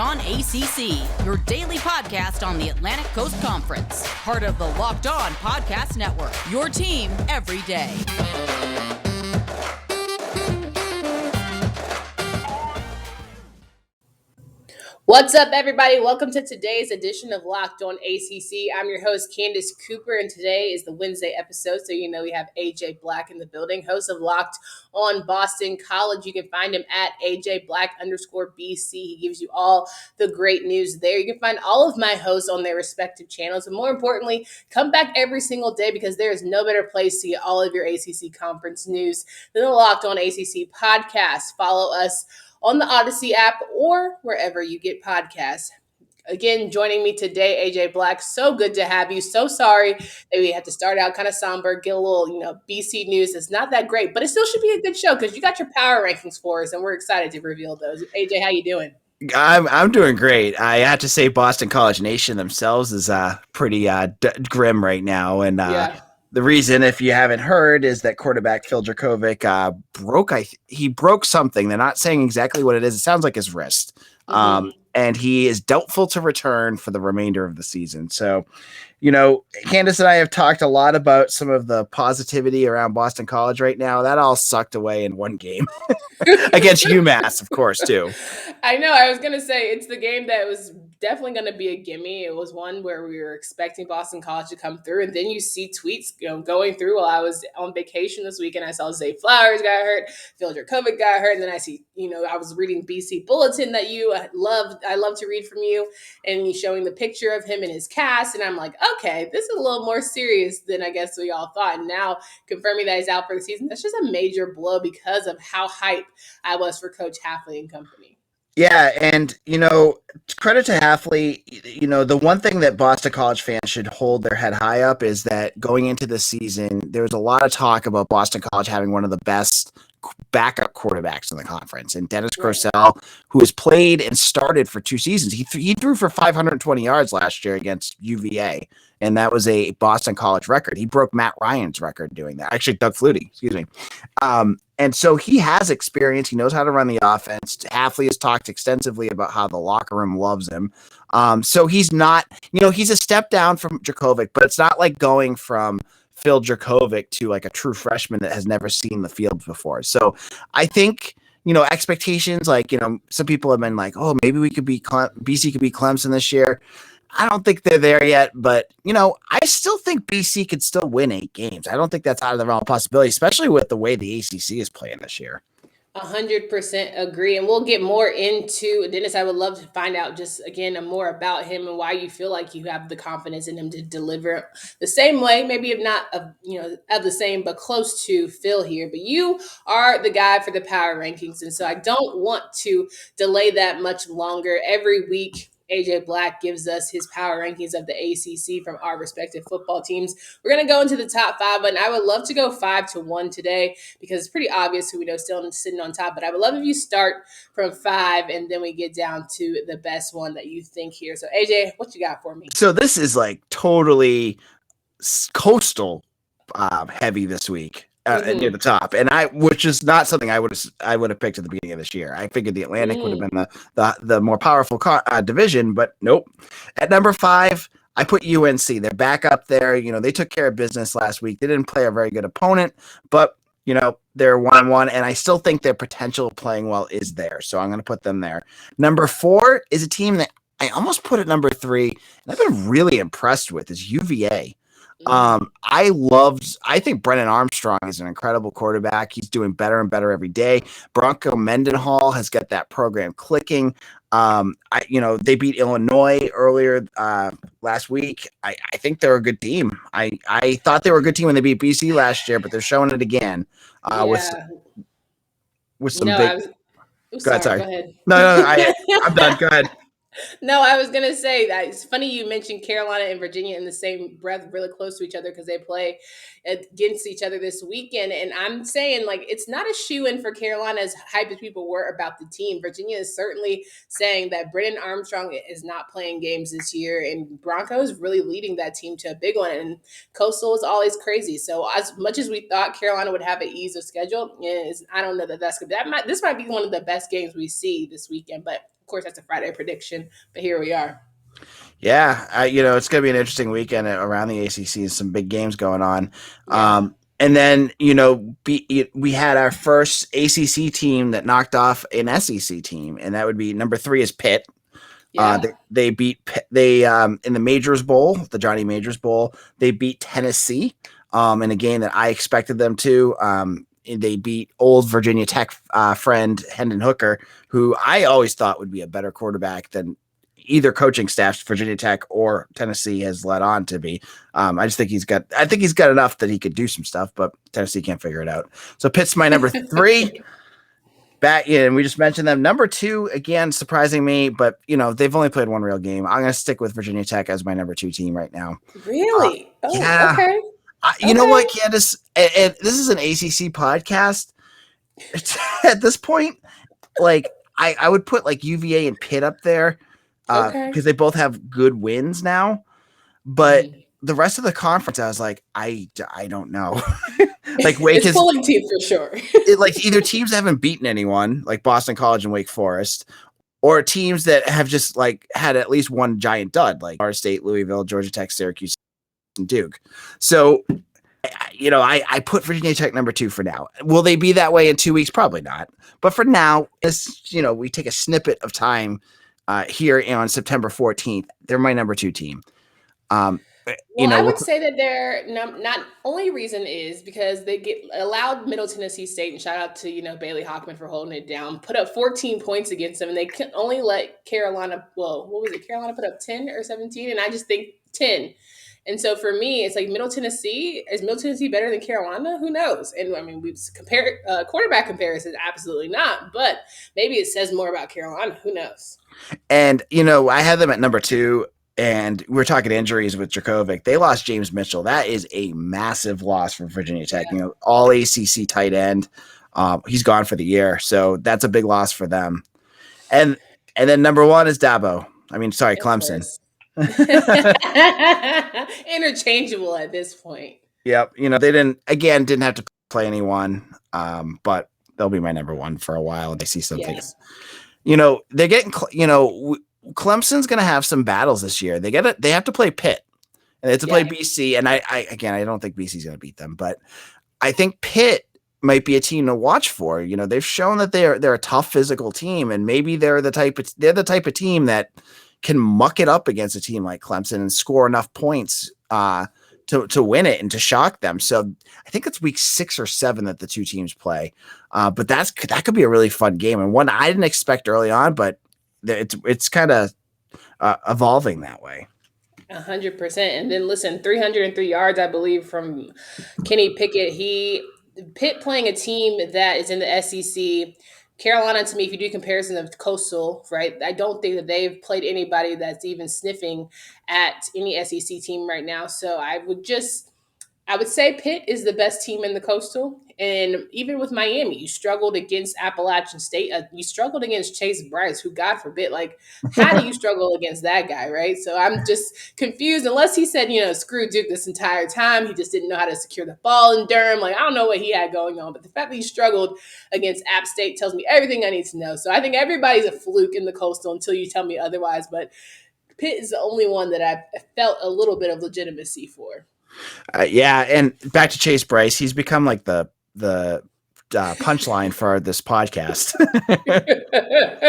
On ACC, your daily podcast on the Atlantic Coast Conference. Part of the Locked On Podcast Network, your team every day. What's up, everybody? Welcome to today's edition of Locked On ACC. I'm your host, Candace Cooper, and today is the Wednesday episode, so you know we have AJ Black in the building, host of Locked On Boston College. You can find him at AJBlack_BC. He gives you all the great news there. You can find all of my hosts on their respective channels, and more importantly, come back every single day because there is no better place to get all of your ACC conference news than the Locked On ACC podcast. Follow us on the Odyssey app or wherever you get podcasts. Again, joining me today, AJ Black. So good to have you. So sorry that we had to start out kind of somber, get a little, BC news. It's not that great, but it still should be a good show because you got your power rankings for us, and we're excited to reveal those. AJ, how you doing? I'm doing great. I have to say Boston College Nation themselves is pretty grim right now, and the reason, if you haven't heard, is that quarterback Phil Jurkovec broke something. They're not saying exactly what it is. It sounds like his wrist. And he is doubtful to return for the remainder of the season. So, Candace and I have talked a lot about some of the positivity around Boston College right now. That all sucked away in one game against UMass, of course, too. I know. I was going to say it's the game that was definitely going to be a gimme. It was one where we were expecting Boston College to come through, and then you see tweets going through while I was on vacation this weekend. I saw Zay Flowers got hurt, Phil Jurkovec got hurt, and then I see, I was reading BC Bulletin that I love to read from you, and you showing the picture of him and his cast, and I'm like, okay, this is a little more serious than I guess we all thought. And now confirming that he's out for the season, that's just a major blow because of how hype I was for Coach Hafley and company. Yeah, and, credit to Hafley, the one thing that Boston College fans should hold their head high up is that going into the season, there was a lot of talk about Boston College having one of the best backup quarterbacks in the conference. And Dennis Grosel, who has played and started for 2 seasons, he threw for 520 yards last year against UVA, and that was a Boston College record. He broke Matt Ryan's record doing that. Actually, Doug Flutie, excuse me. And so he has experience. He knows how to run the offense. Hafley has talked extensively about how the locker room loves him. So he's not, he's a step down from Jurkovec, but it's not like going from Phil Jurkovec to like a true freshman that has never seen the field before. So I think, expectations, some people have been like, oh, maybe BC could be Clemson this year. I don't think they're there yet, but, I still think BC could still win 8 games. I don't think that's out of the realm of possibility, especially with the way the ACC is playing this year. 100% agree. And we'll get more into Dennis. I would love to find out just again more about him and why you feel like you have the confidence in him to deliver the same way, maybe if not of the same, but close to Phil here. But you are the guy for the power rankings. And so I don't want to delay that much longer. Every week, AJ Black gives us his power rankings of the ACC from our respective football teams. We're going to go into the top 5, and I would love to go 5-1 today because it's pretty obvious who we know still sitting on top. But I would love if you start from 5, and then we get down to the best one that you think here. So, AJ, what you got for me? So this is like totally coastal heavy this week. Near the top, and which is not something I would have picked at the beginning of this year. I figured the Atlantic would have been the more powerful division, but nope. At number 5, I put UNC. They're back up there. They took care of business last week. They didn't play a very good opponent, but they're 1-1, and I still think their potential of playing well is there. So I'm going to put them there. Number 4 is a team that I almost put at number 3, and I've been really impressed with is UVA. I think Brennan Armstrong is an incredible quarterback. He's doing better and better every day. Bronco Mendenhall has got that program clicking. They beat Illinois earlier last week. I think they're a good team. I thought they were a good team when they beat BC last year, but they're showing it again with some big. Go ahead. No, I'm done. Go ahead. No, I was going to say that it's funny you mentioned Carolina and Virginia in the same breath, really close to each other because they play against each other this weekend. And I'm saying, it's not a shoe-in for Carolina as hyped as people were about the team. Virginia is certainly saying that Brennan Armstrong is not playing games this year, and Bronco is really leading that team to a big one. And Coastal is always crazy. So as much as we thought Carolina would have an ease of schedule, I don't know that that's good. This might be one of the best games we see this weekend, but course, that's a Friday prediction, but here we are. Yeah, it's going to be an interesting weekend around the ACC. Some big games going on. Yeah. And then, we had our first ACC team that knocked off an SEC team, and that would be number 3 is Pitt. Yeah. They beat in the Majors Bowl, the Johnny Majors Bowl. They beat Tennessee in a game that I expected them to. They beat old Virginia Tech friend Hendon Hooker, who I always thought would be a better quarterback than either coaching staff Virginia Tech or Tennessee has led on to be. I think he's got enough that he could do some stuff, but Tennessee can't figure it out. So Pitt's my number 3. Back in, we just mentioned them. Number 2, again, surprising me, but they've only played one real game. I'm going to stick with Virginia Tech as my number 2 team right now. Really? Yeah. Okay. You know what, Candace? And this is an ACC podcast. At this point, like I would put like UVA and Pitt up there because they both have good wins now. But the rest of the conference, I was like, I don't know. Like Wake it's pulling teeth for sure. Like either teams haven't beaten anyone, like Boston College and Wake Forest, or teams that have just like had at least one giant dud, like Florida State, Louisville, Georgia Tech, Syracuse, and Duke. So, I put Virginia Tech number 2 for now. Will they be that way in 2 weeks? Probably not. But for now, we take a snippet of time here on September 14th. They're my number 2 team. I would say that their not only reason is because they allowed Middle Tennessee State, and shout out to Bailey Hockman for holding it down, put up 14 points against them, and they can only let Carolina. Well, what was it? Carolina put up 10 or 17, and I just think 10. And so for me, it's like Middle Tennessee. Is Middle Tennessee better than Carolina? Who knows? And I mean, we've compared quarterback comparisons, absolutely not. But maybe it says more about Carolina. Who knows? And I had them at number 2. And we're talking injuries with Jurkovec. They lost James Mitchell. That is a massive loss for Virginia Tech. Yeah. All ACC tight end. He's gone for the year, so that's a big loss for them. And then number 1 is Clemson. Interchangeable at this point. Yep. They didn't have to play anyone, but they'll be my number 1 for a while. And I see some things. They're getting. Clemson's going to have some battles this year. They have to play Pitt, and they have to play BC. And I don't think BC's going to beat them, but I think Pitt might be a team to watch for. They've shown that they're a tough physical team, and maybe they're the type of team that can muck it up against a team like Clemson and score enough points to win it and to shock them. So I think it's week 6 or 7 that the 2 teams play. But that could be a really fun game, and one I didn't expect early on, but it's kind of evolving that way. 100%. And then listen, 303 yards, I believe, from Kenny Pickett. Pitt playing a team that is in the SEC. Carolina, to me, if you do comparison of Coastal, right, I don't think that they've played anybody that's even sniffing at any SEC team right now. So I would say Pitt is the best team in the Coastal. And even with Miami, you struggled against Appalachian State. You struggled against Chase Bryce, who, God forbid, how do you struggle against that guy, right? So I'm just confused. Unless he said, screw Duke this entire time. He just didn't know how to secure the ball in Durham. I don't know what he had going on. But the fact that he struggled against App State tells me everything I need to know. So I think everybody's a fluke in the Coastal until you tell me otherwise. But Pitt is the only one that I felt a little bit of legitimacy for. And back to Chase Bryce, he's become like the punchline for this podcast.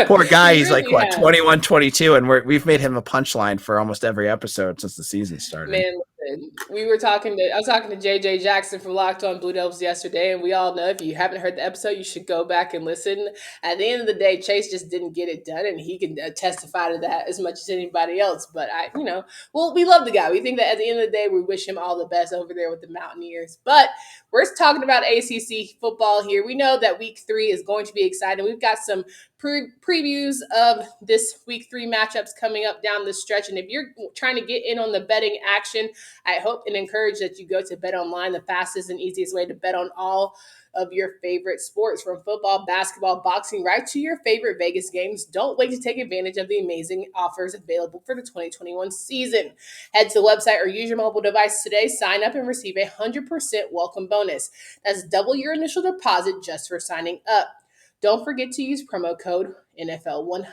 Poor guy, he's really 21, 22, and we've made him a punchline for almost every episode since the season started. Man, I was talking to JJ Jackson from Locked On Blue Devils yesterday, and we all know if you haven't heard the episode, you should go back and listen. At the end of the day, Chase just didn't get it done, and he can testify to that as much as anybody else. But we love the guy. We think that at the end of the day, we wish him all the best over there with the Mountaineers. But we're talking about ACC football here. We know that week 3 is going to be exciting. We've got some previews of this week 3 matchups coming up down the stretch. And if you're trying to get in on the betting action, I hope and encourage that you go to BetOnline, the fastest and easiest way to bet on all of your favorite sports, from football, basketball, boxing, right to your favorite Vegas games. Don't wait to take advantage of the amazing offers available for the 2021 season. Head to the website or use your mobile device today, sign up, and receive a 100% welcome bonus. That's double your initial deposit just for signing up. Don't forget to use promo code NFL100.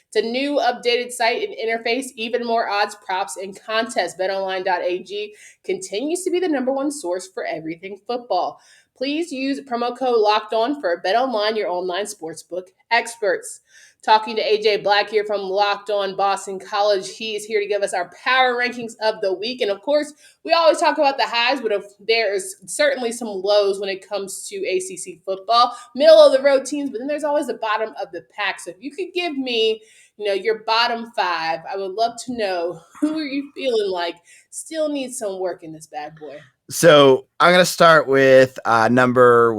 It's a new updated site and interface, even more odds, props, and contests. BetOnline.ag continues to be the number one source for everything football. Please use promo code Locked On for BetOnline, your online sportsbook experts. Talking to AJ Black here from Locked On Boston College. He is here to give us our power rankings of the week. And of course, we always talk about the highs, but there is certainly some lows when it comes to ACC football. Middle of the road teams, but then there's always the bottom of the pack. So if you could give me, your bottom five, I would love to know who are you feeling like still needs some work in this bad boy. So I'm going to start with number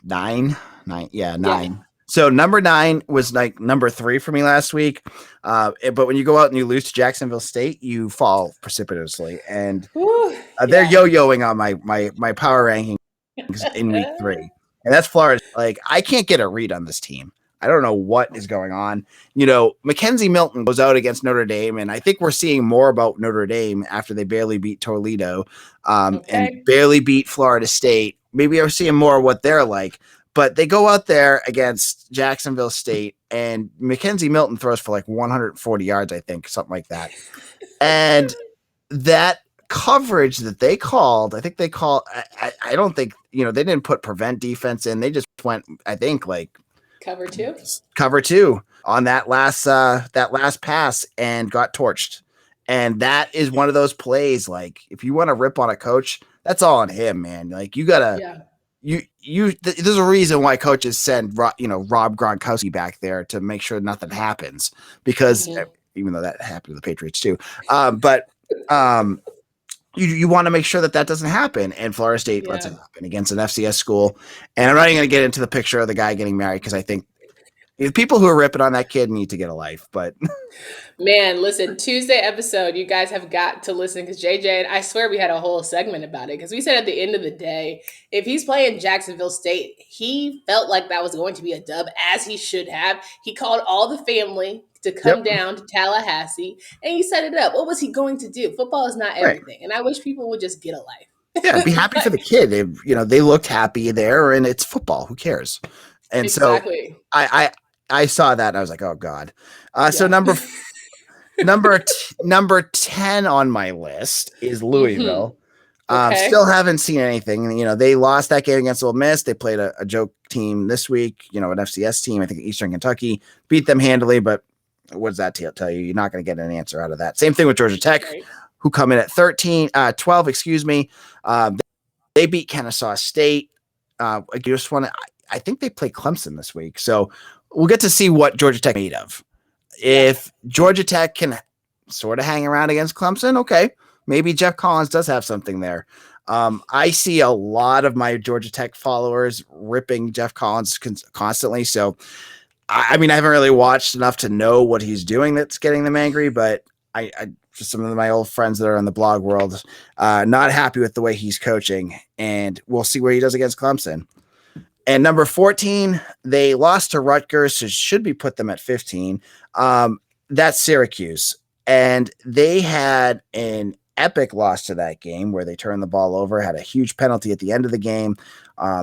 9? Nine. Yeah. So number 9 was like number 3 for me last week. But when you go out and you lose to Jacksonville State, you fall precipitously. And they're yo-yoing on my power rankings in week 3. And that's Florida. Like, I can't get a read on this team. I don't know what is going on. Mackenzie Milton goes out against Notre Dame, and I think we're seeing more about Notre Dame after they barely beat Toledo and barely beat Florida State. Maybe I'm seeing more of what they're like. But they go out there against Jacksonville State, and Mackenzie Milton throws for like 140 yards, I think, something like that. And that coverage that they called, I don't think, they didn't put prevent defense in. They just went, I think, like cover two on that last pass and got torched. And that is one of those plays, like, if you want to rip on a coach, that's all on him, man. Like, you gotta, there's a reason why coaches send Rob Gronkowski back there to make sure nothing happens, because even though that happened to the Patriots too, you want to make sure that doesn't happen. And Florida State lets it happen against an FCS school. And I'm not even going to get into the picture of the guy getting married, because I think the people who are ripping on that kid need to get a life. But man, listen, Tuesday episode, you guys have got to listen, because JJ, and I swear we had a whole segment about it, because we said at the end of the day, if he's playing Jacksonville State, he felt like that was going to be a dub, as he should have. He called all the family to come down to Tallahassee, and he set it up. What was he going to do? Football is not everything, and I wish people would just get a life. Yeah, be happy for the kid. They looked happy there, and it's football. Who cares? And exactly. So I saw that and I was like, oh God. So number 10 on my list is Louisville. Still haven't seen anything. They lost that game against Ole Miss. They played a joke team this week, an FCS team, I think Eastern Kentucky, beat them handily, but what does that tell you? You're not going to get an answer out of that. Same thing with Georgia Tech, who come in at 12, excuse me. They beat Kennesaw State. I think they play Clemson this week. So we'll get to see what Georgia Tech made of. If Georgia Tech can sort of hang around against Clemson, okay, maybe Jeff Collins does have something there. I see a lot of my Georgia Tech followers ripping Jeff Collins constantly. So, I haven't really watched enough to know what he's doing that's getting them angry, but I just some of my old friends that are in the blog world, not happy with the way he's coaching, and we'll see where he does against Clemson. And number 14, they lost to Rutgers, so should be put them at 15. That's Syracuse. And they had an epic loss to that game where they turned the ball over, had a huge penalty at the end of the game,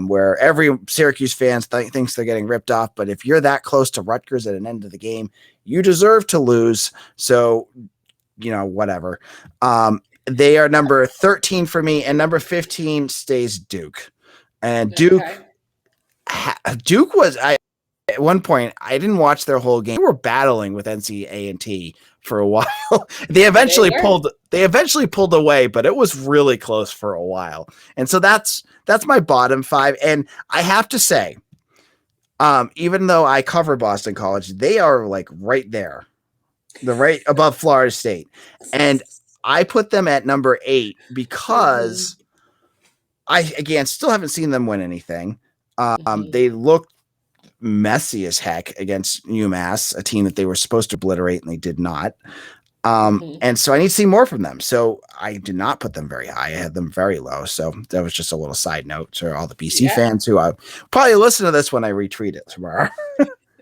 where every Syracuse fan thinks they're getting ripped off. But if you're that close to Rutgers at an end of the game, you deserve to lose. So, whatever. They are number 13 for me, and number 15 stays Duke. And Duke was at one point, I didn't watch their whole game. They were battling with NC for a while. They eventually pulled away, but it was really close for a while. And so that's my bottom 5. And I have to say, even though I cover Boston College, they are like right there. They're right above Florida State. And I put them at number 8 because I still haven't seen them win anything. They looked messy as heck against UMass, a team that they were supposed to obliterate, and they did not. And so I need to see more from them. So I did not put them very high. I had them very low. So that was just a little side note to all the BC fans who probably listen to this when I retweet it tomorrow.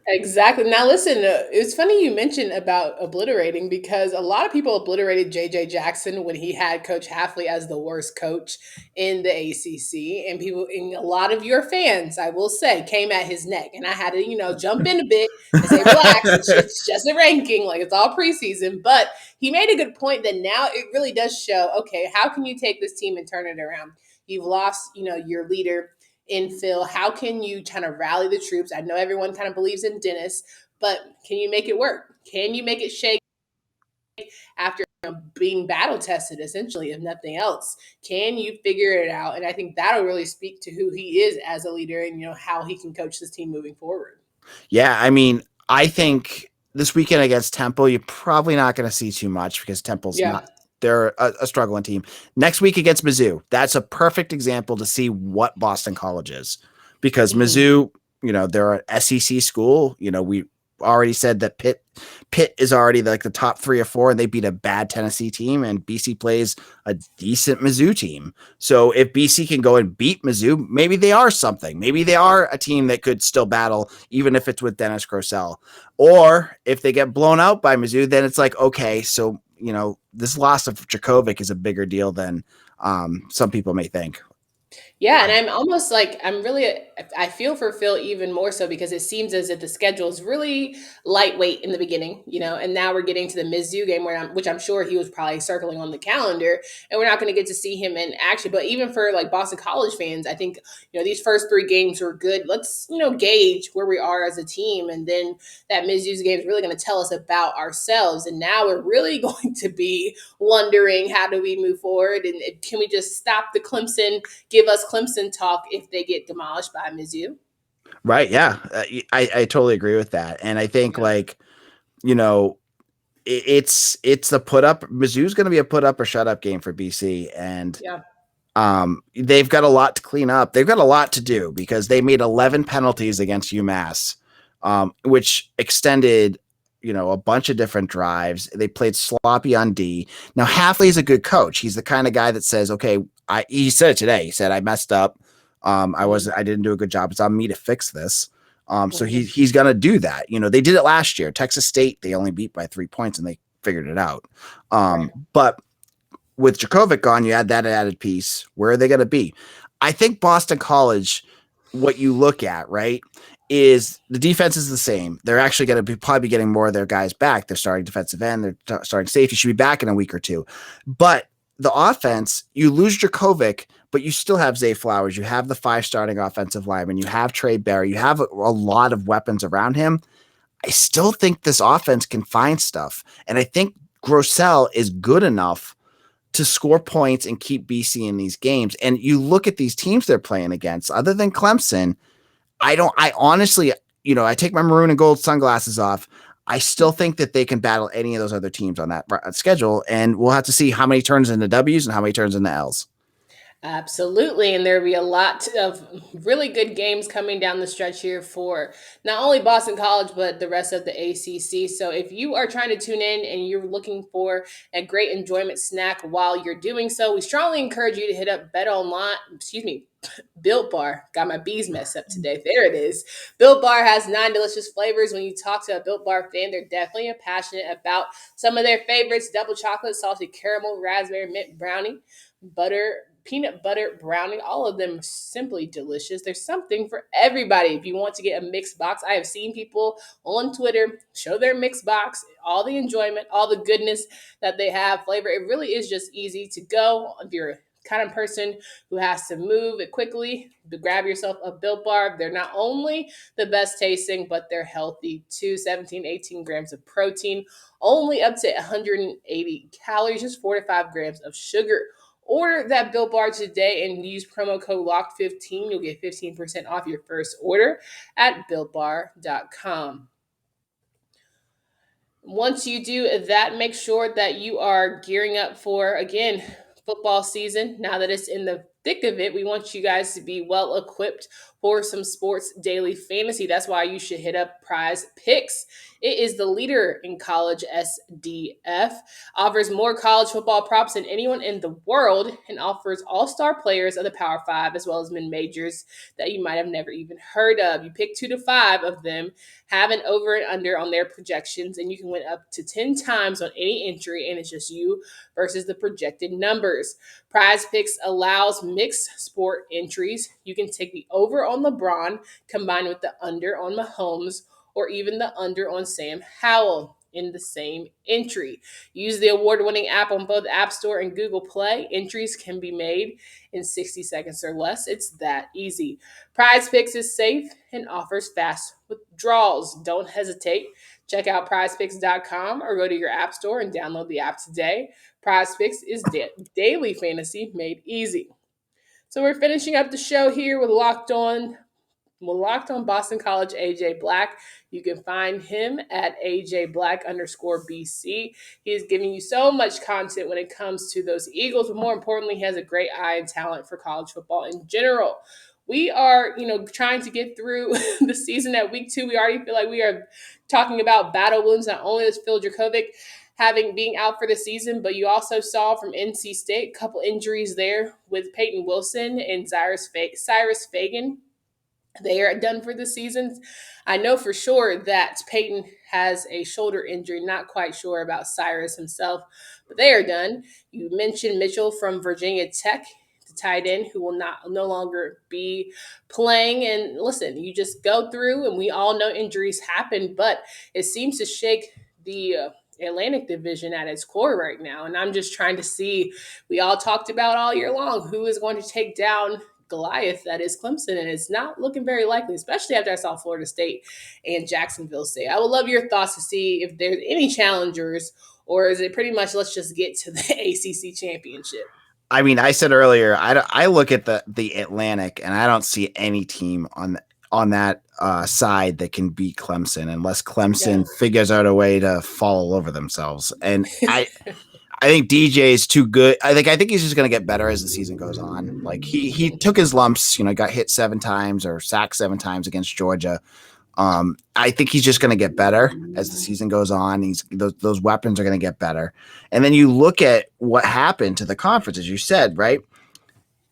Exactly. Now, listen, it's funny you mentioned about obliterating because a lot of people obliterated JJ Jackson when he had Coach Hafley as the worst coach in the ACC. And people, and a lot of your fans, I will say, came at his neck. And I had to, jump in a bit and say, relax, it's just a ranking, like it's all preseason. But he made a good point that now it really does show, okay, how can you take this team and turn it around? You've lost, your leader in Phil. How can you kind of rally the troops? I know everyone kind of believes in Dennis, but can you make it work? Can you make it shake after being battle tested, essentially, if nothing else? Can you figure it out? And I think that'll really speak to who he is as a leader and how he can coach this team moving forward. Yeah, I mean, I think this weekend against Temple, you're probably not going to see too much because Temple's Yeah. not. They're a struggling team. Next week against Mizzou, that's a perfect example to see what Boston College is, because Mizzou, they're an SEC school. We already said that Pitt is already like the top 3 or 4, and they beat a bad Tennessee team, and BC plays a decent Mizzou team. So if BC can go and beat Mizzou, maybe they are something. Maybe they are a team that could still battle, even if it's with Dennis Grosel. Or if they get blown out by Mizzou, then it's like, okay, so this loss of Jurkovec is a bigger deal than some people may think. Yeah, and I'm almost like I feel for Phil even more so because it seems as if the schedule is really lightweight in the beginning, and now we're getting to the Mizzou game which I'm sure he was probably circling on the calendar, and we're not going to get to see him in action. But even for like Boston College fans, I think these first 3 games were good. Let's gauge where we are as a team, and then that Mizzou's game is really going to tell us about ourselves. And now we're really going to be wondering, how do we move forward, and can we just stop the Clemson? Give us Clemson talk if they get demolished by Mizzou. Right. Yeah. I totally agree with that. And I think it's the put up. Mizzou's going to be a put up or shut up game for BC. And Yeah. They've got a lot to clean up. They've got a lot to do because they made 11 penalties against UMass, which extended, a bunch of different drives. They played sloppy on D. Now, Hafley's a good coach. He's the kind of guy that says, okay, he said it today. He said, I messed up. I didn't do a good job. It's on me to fix this. So he's going to do that. They did it last year. Texas State, they only beat by 3 points and they figured it out. Right. But with Jurkovec gone, you add that added piece. Where are they going to be? I think Boston College, what you look at, right, is the defense is the same. They're actually going to be probably getting more of their guys back. They're starting defensive end. They're starting safety. Should be back in a week or two. But the offense, you lose Jurkovec, but you still have Zay Flowers. You have the 5 starting offensive linemen. You have Trey Barry. You have a lot of weapons around him. I still think this offense can find stuff. And I think Grosel is good enough to score points and keep BC in these games. And you look at these teams they're playing against, other than Clemson, I honestly, I take my maroon and gold sunglasses off. I still think that they can battle any of those other teams on that schedule. And we'll have to see how many turns into W's and how many turns into L's. Absolutely. And there'll be a lot of really good games coming down the stretch here for not only Boston College, but the rest of the ACC. So if you are trying to tune in and you're looking for a great enjoyment snack while you're doing so, we strongly encourage you to hit up Built Bar. Got my B's messed up today. There it is. Built Bar has 9 delicious flavors. When you talk to a Built Bar fan, they're definitely passionate about some of their favorites: double chocolate, salted caramel, raspberry, mint brownie, peanut butter brownie. All of them simply delicious. There's something for everybody. If you want to get a mixed box, I have seen people on Twitter show their mixed box, all the enjoyment, all the goodness that they have flavor. It really is just easy to go. If you're kind of person who has to move it quickly, to grab yourself a Built Bar. They're not only the best tasting, but they're healthy too. 17, 18 grams of protein, only up to 180 calories, just 4 to 5 grams of sugar. Order that Built Bar today and use promo code LOCKED15. You'll get 15% off your first order at BuiltBar.com. Once you do that, make sure that you are gearing up for, again, football season. Now that it's in the thick of it, we want you guys to be well equipped for some sports daily fantasy. That's why you should hit up Prize Picks. It is the leader in college SDF, offers more college football props than anyone in the world, and offers all-star players of the Power Five as well as mid-majors that you might have never even heard of. You pick 2 to 5 of them, have an over and under on their projections, and you can win up to 10 times on any entry, and it's just you versus the projected numbers. Prize Picks allows mixed sport entries. You can take the over on LeBron combined with the under on Mahomes, or even the under on Sam Howell in the same entry. Use the award-winning app on both App Store and Google Play. Entries can be made in 60 seconds or less. It's that easy. Prize Picks is safe and offers fast withdrawals. Don't hesitate. Check out prizepicks.com or go to your app store and download the app today. Prize Picks is daily fantasy made easy. So we're finishing up the show here with Locked On Boston College AJ Black. You can find him at AJ Black_BC. He is giving you so much content when it comes to those Eagles, but more importantly, he has a great eye and talent for college football in general. We are, trying to get through the season at week 2. We already feel like we are talking about battle wounds. Not only is Phil Jurkovec being out for the season, but you also saw from NC State a couple injuries there with Payton Wilson and Cyrus Fagan. They are done for the season. I know for sure that Payton has a shoulder injury. Not quite sure about Cyrus himself, but they are done. You mentioned Mitchell from Virginia Tech, the tight end, who will no longer be playing. And listen, you just go through, and we all know injuries happen, but it seems to shake the Atlantic Division at its core right now. And I'm just trying to see, we all talked about all year long, who is going to take down Goliath that is Clemson, and it's not looking very likely, especially after I saw Florida State and Jacksonville State. I would love your thoughts to see if there's any challengers, or is it pretty much let's just get to the ACC championship? I mean, I said earlier, I look at the Atlantic, and I don't see any team on that side that can beat Clemson unless Clemson figures out a way to fall all over themselves. And I think DJ is too good. I think he's just going to get better as the season goes on. Like he took his lumps, got hit 7 times or sacked 7 times against Georgia. I think he's just going to get better as the season goes on. Those weapons are going to get better. And then you look at what happened to the conference, as you said, right?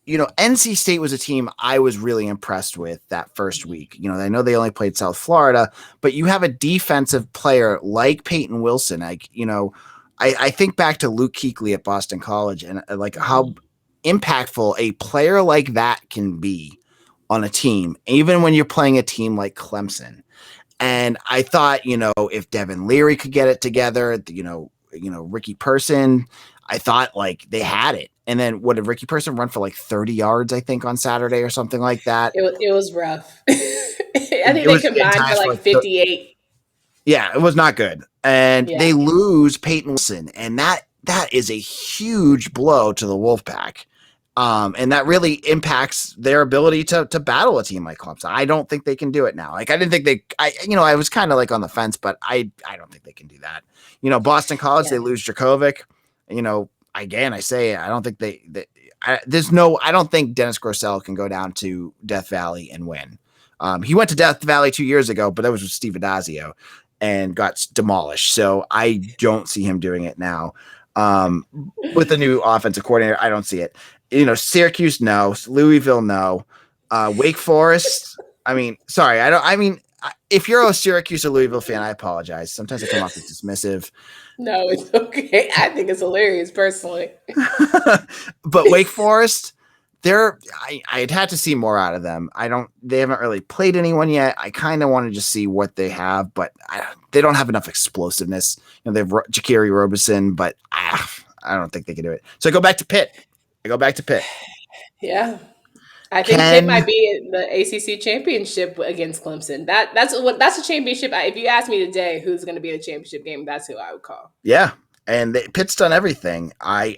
NC State was a team I was really impressed with that first week. I know they only played South Florida, but you have a defensive player like Payton Wilson. I think back to Luke Kuechly at Boston College and how impactful a player like that can be on a team, even when you're playing a team like Clemson. And I thought, if Devin Leary could get it together, Ricky Person, I thought they had it. And then what did Ricky Person run for 30 yards, I think, on Saturday or something like that? It was rough. I think they combined for 58. Yeah, it was not good. And they lose Payton Wilson, and that is a huge blow to the Wolfpack. And that really impacts their ability to battle a team like Clemson. I don't think they can do it now. I didn't think I was kind of on the fence, but I don't think they can do that. Boston College, they lose Jurkovec. Again, I say I don't think I don't think Dennis Grosel can go down to Death Valley and win. He went to Death Valley 2 years ago, but that was with Steve Adazio and got demolished. So I don't see him doing it now. With the new offensive coordinator, I don't see it. Syracuse, no. Louisville, no. Wake Forest, sorry. If you're a Syracuse or Louisville fan, I apologize. Sometimes I come off as dismissive. No, it's okay. I think it's hilarious personally. But Wake Forest, I'd had to see more out of them. They haven't really played anyone yet. I kind of want to just see what they have, but they don't have enough explosiveness. They have Jakiri Roberson, but I don't think they can do it. So I go back to Pitt. Yeah. I think Pitt might be in the ACC championship against Clemson. That's a championship. If you ask me today who's going to be in the championship game, that's who I would call. Yeah, and Pitt's done everything. Pat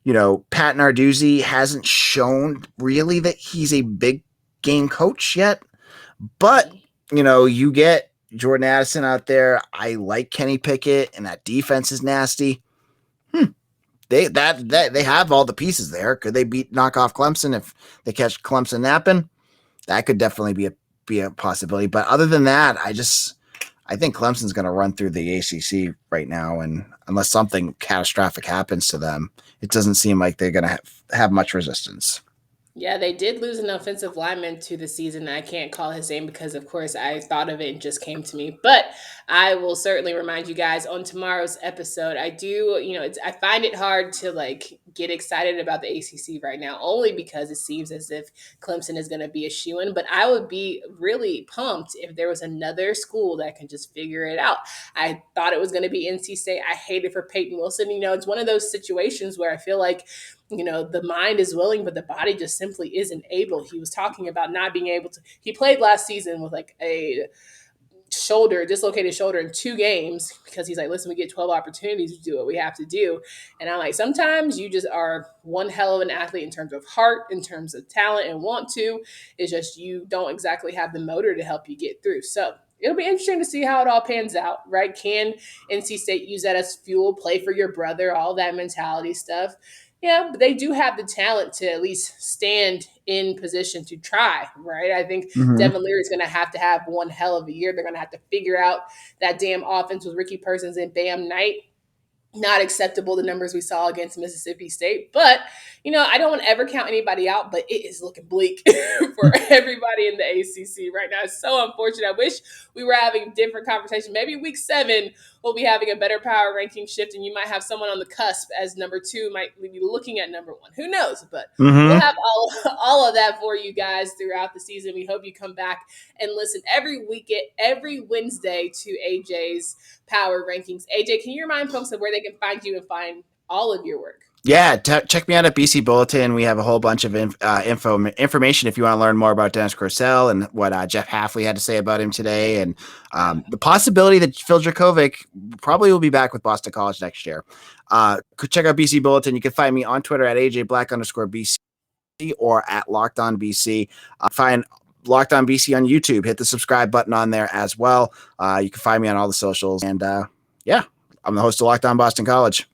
Narduzzi hasn't shown really that he's a big game coach yet, but you get Jordan Addison out there. I like Kenny Pickett, and that defense is nasty. They have all the pieces there. Could they knock off Clemson if they catch Clemson napping? that could definitely be a possibility. But other than that, I think Clemson's going to run through the ACC right now, and unless something catastrophic happens to them, it doesn't seem like they're going to have much resistance. Yeah, they did lose an offensive lineman to the season. I can't call his name because, of course, I thought of it and just came to me. But I will certainly remind you guys on tomorrow's episode. I do, I find it hard to get excited about the ACC right now, only because it seems as if Clemson is going to be a shoo-in. But I would be really pumped if there was another school that can just figure it out. I thought it was going to be NC State. I hate it for Payton Wilson. It's one of those situations where I feel like the mind is willing, but the body just simply isn't able. He was talking about not being able to. He played last season with a dislocated shoulder in 2 games because he's like, listen, we get 12 opportunities to do what we have to do. And I'm like, sometimes you just are one hell of an athlete in terms of heart, in terms of talent and want to. It's just you don't exactly have the motor to help you get through. So it'll be interesting to see how it all pans out, right? Can NC State use that as fuel, play for your brother, all that mentality stuff? Yeah, but they do have the talent to at least stand in position to try, right? I think Devin Leary is going to have one hell of a year. They're going to have to figure out that damn offense with Ricky Persons and Bam Knight. Not acceptable, the numbers we saw against Mississippi State. But, I don't want to ever count anybody out, but it is looking bleak for everybody in the ACC right now. It's so unfortunate. I wish we were having a different conversation. Maybe week 7, we'll be having a better power ranking shift, and you might have someone on the cusp as number 2, might be looking at number 1. Who knows? But we'll have all of that for you guys throughout the season. We hope you come back and listen every Wednesday to AJ's power rankings. AJ, can you remind folks of where they can find you and find all of your work? Yeah, check me out at BC Bulletin. We have a whole bunch of information if you want to learn more about Dennis Grosel and what Jeff Hafley had to say about him today, and the possibility that Phil Jurkovec probably will be back with Boston College next year. Check out BC Bulletin. You can find me on Twitter at AJBlack_BC or at Locked On BC. Find Locked On BC on YouTube. Hit the subscribe button on there as well. You can find me on all the socials. And I'm the host of Locked On Boston College.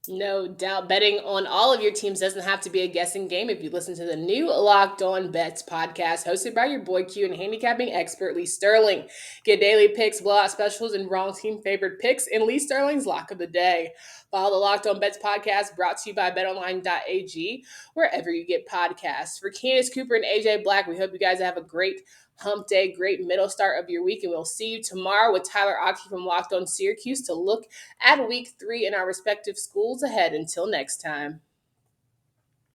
No doubt. Betting on all of your teams doesn't have to be a guessing game if you listen to the new Locked On Bets podcast hosted by your boy Q and handicapping expert Lee Sterling. Get daily picks, blowout specials, and wrong team favorite picks in Lee Sterling's Lock of the Day. Follow the Locked On Bets podcast brought to you by BetOnline AG wherever you get podcasts. For Candace Cooper and AJ Black, we hope you guys have a great hump day, great middle start of your week, and we'll see you tomorrow with Tyler Aki from Locked On Syracuse to look at week 3 in our respective schools ahead. Until next time.